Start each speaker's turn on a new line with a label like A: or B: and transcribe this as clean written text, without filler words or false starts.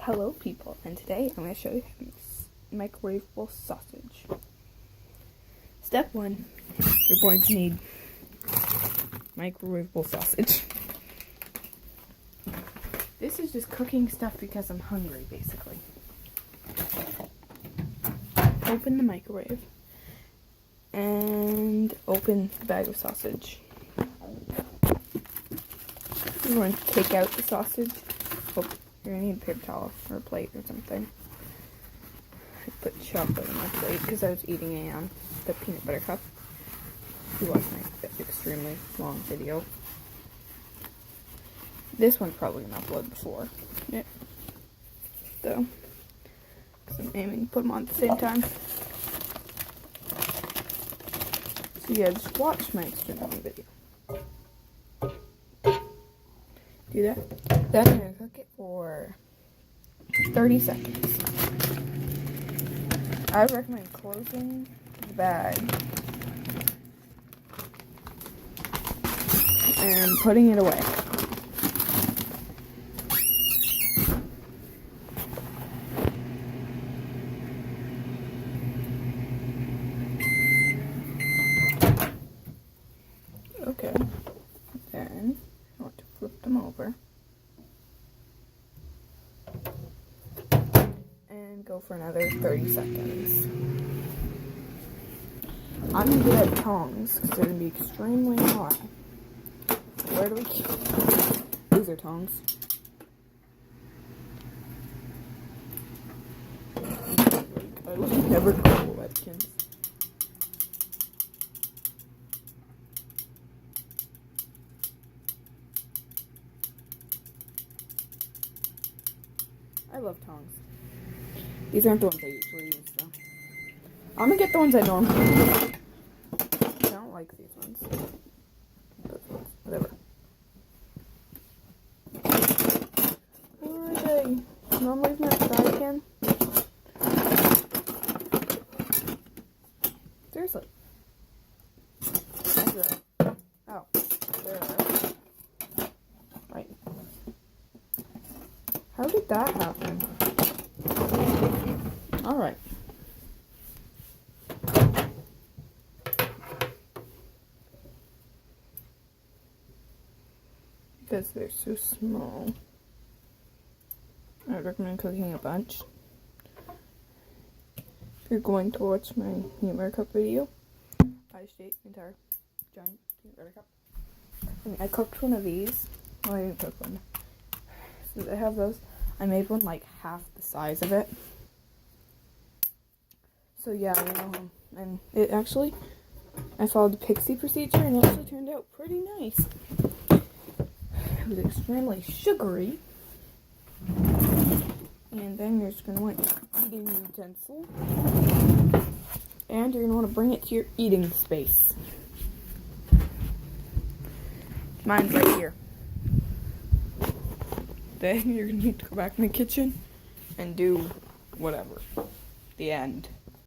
A: Hello people, and today I'm going to show you how to make microwavable sausage. Step 1, you're going to need microwavable sausage. This is just cooking stuff because I'm hungry, basically. Open the microwave and open the bag of sausage. You're going to take out the sausage. You're going to need a paper towel or a plate or something. I put chocolate on my plate because I was eating it on the peanut butter cup. You watched my extremely long video. This one's probably going to upload before it, though, because I'm aiming to put them on at the same time. So yeah, just watch my extremely long video. Do that. Then I'm going to cook it for 30 seconds. I would recommend closing the bag and putting it away. Okay, then I want to flip them over and go for another 30 seconds. I'm going to get tongs because they're going to be extremely hot. Where do we keep them? These are tongs. I would never call Webkins. I love tongs. These aren't the ones I usually use, though. I'm gonna get the ones I normally use. I don't like these ones. Those ones, whatever. Where are they? Normally isn't that fried again? Seriously. Oh, there they are. Right. How did that happen? Alright. Because they're so small, I would recommend cooking a bunch. If you're going to watch my peanut butter cup video, I just ate the entire giant peanut butter cup. I cooked one of these. Well, I didn't cook one. So I have those. I made one like half the size of it. So yeah, and it actually, I followed the Pixie procedure and it actually turned out pretty nice. It was extremely sugary. And then you're just going to want your eating utensil. And you're going to want to bring it to your eating space. Mine's right here. Then you're going to need to go back in the kitchen and do whatever. The end.